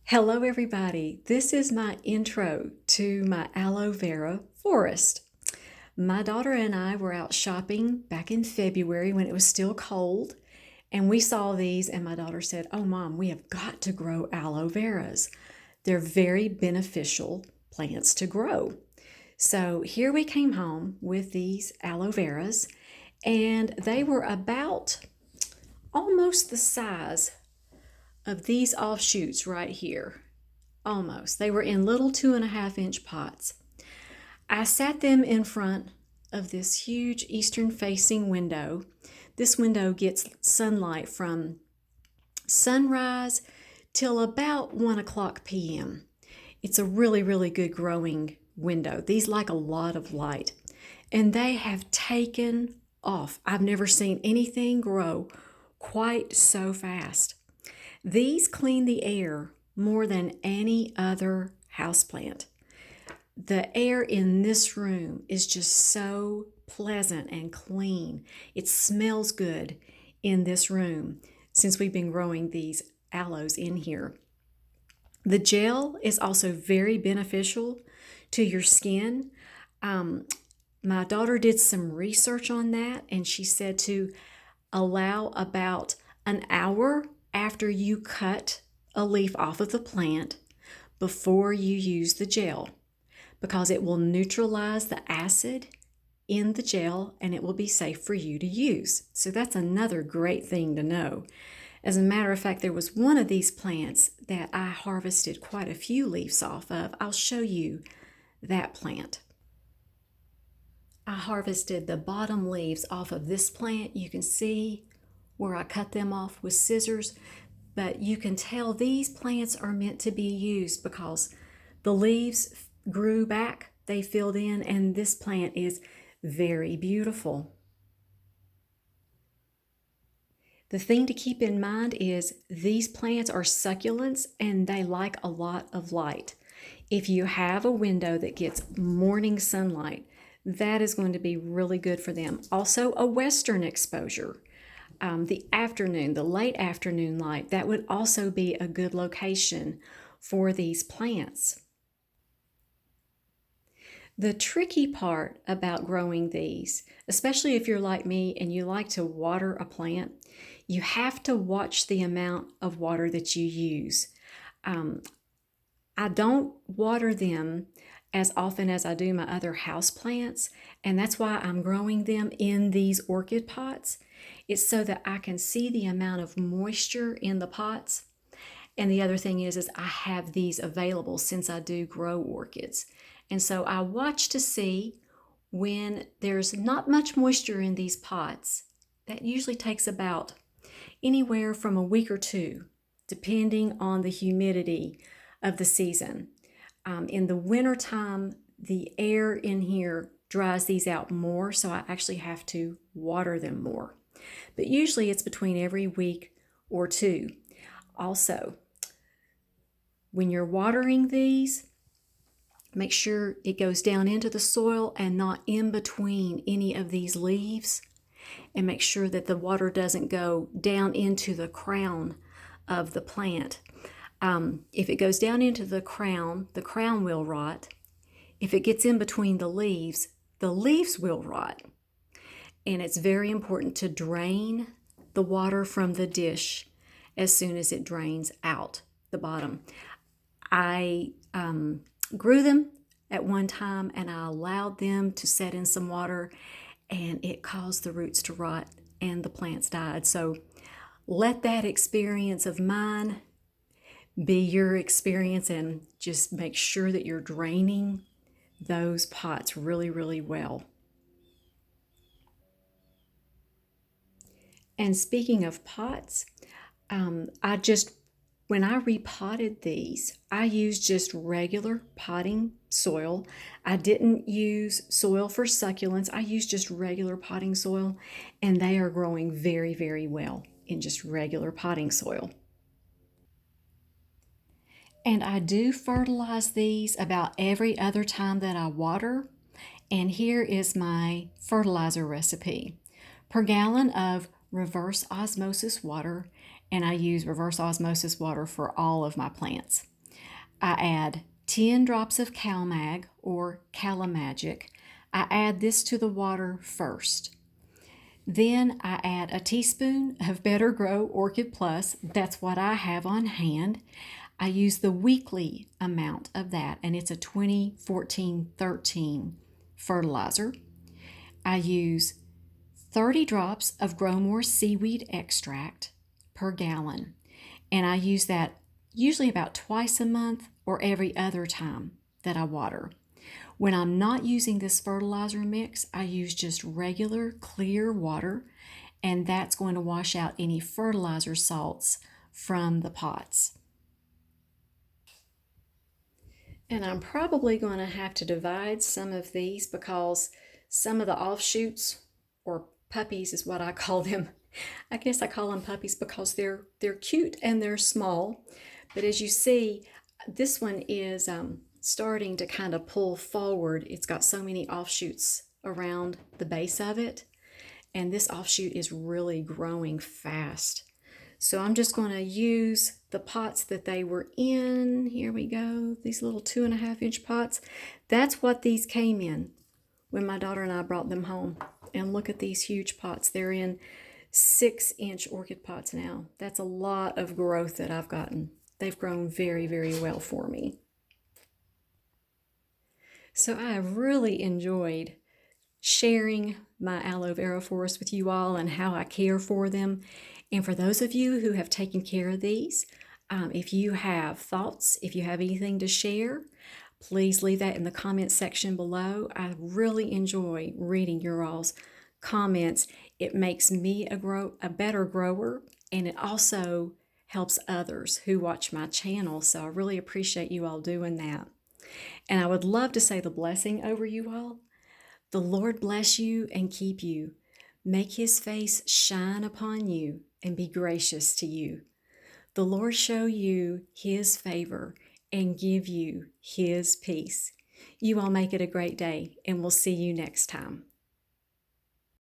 Hello, everybody. This is my intro to my aloe vera forest. My daughter and I were out shopping back in February when it was still cold, and we saw these, and my daughter said, "Oh, Mom, we have got to grow aloe veras. They're very beneficial plants to grow." So here we came home with these aloe veras, and they were about almost the size of these offshoots right here. Almost. They were in little 2.5-inch pots. I sat them in front of this huge eastern facing window. This window gets sunlight from sunrise till about 1 o'clock p.m. It's a really, really good growing window. These like a lot of light, and they have taken off. I've never seen anything grow quite so fast. These clean the air more than any other houseplant. The air in this room is just so pleasant and clean. It smells good in this room since we've been growing these aloes in here. The gel is also very beneficial to your skin. My daughter did some research on that, and she said to allow about an hour after you cut a leaf off of the plant before you use the gel, because it will neutralize the acid in the gel and it will be safe for you to use. So that's another great thing to know. As a matter of fact, there was one of these plants that I harvested quite a few leaves off of. I'll show you that plant. I harvested the bottom leaves off of this plant. You can see where I cut them off with scissors, but you can tell these plants are meant to be used because the leaves grew back, they filled in, and this plant is very beautiful. The thing to keep in mind is these plants are succulents and they like a lot of light. If you have a window that gets morning sunlight, that is going to be really good for them. Also, a western exposure. The late afternoon light, that would also be a good location for these plants. The tricky part about growing these, especially if you're like me and you like to water a plant, you have to watch the amount of water that you use. I don't water them as often as I do my other house plants, and that's why I'm growing them in these orchid pots. It's so that I can see the amount of moisture in the pots. And the other thing is I have these available since I do grow orchids. And so I watch to see when there's not much moisture in these pots. That usually takes about anywhere from a week or two, depending on the humidity of the season. In the wintertime, the air in here dries these out more, so I actually have to water them more. But usually it's between every week or two. Also, when you're watering these, make sure it goes down into the soil and not in between any of these leaves. And make sure that the water doesn't go down into the crown of the plant. If it goes down into the crown will rot. If it gets in between the leaves will rot. And it's very important to drain the water from the dish as soon as it drains out the bottom. I grew them at one time and I allowed them to set in some water, and it caused the roots to rot and the plants died. So let that experience of mine be your experience, and just make sure that you're draining those pots really, really well. And speaking of pots, when I repotted these, I used just regular potting soil. I didn't use soil for succulents. I used just regular potting soil, and they are growing very, very well in just regular potting soil. And I do fertilize these about every other time that I water. And here is my fertilizer recipe. Per gallon of reverse osmosis water, and I use reverse osmosis water for all of my plants. I add 10 drops of CalMag or Calamagic. I add this to the water first. Then I add a teaspoon of Better Grow Orchid Plus. That's what I have on hand. I use the weekly amount of that, and it's a 2014-13 fertilizer. I use 30 drops of Grow More seaweed extract per gallon, and I use that usually about twice a month or every other time that I water. When I'm not using this fertilizer mix, I use just regular clear water, and that's going to wash out any fertilizer salts from the pots. And I'm probably going to have to divide some of these because some of the offshoots, or puppies is what I call them. I guess I call them puppies because they're cute and they're small. But as you see, this one is starting to kind of pull forward. It's got so many offshoots around the base of it, and this offshoot is really growing fast. So I'm just going to use the pots that they were in. Here we go, these little 2.5-inch pots. That's what these came in when my daughter and I brought them home. And look at these huge pots. They're in 6-inch orchid pots now. That's a lot of growth that I've gotten. They've grown very, very well for me. So I have really enjoyed sharing my aloe vera forest with you all and how I care for them. And for those of you who have taken care of these, if you have thoughts, if you have anything to share, please leave that in the comment section below. I really enjoy reading your all's comments. It makes me a better grower, and it also helps others who watch my channel. So I really appreciate you all doing that. And I would love to say the blessing over you all. The Lord bless you and keep you. Make his face shine upon you and be gracious to you. The Lord show you his favor and give you his peace. You all make it a great day, and we'll see you next time.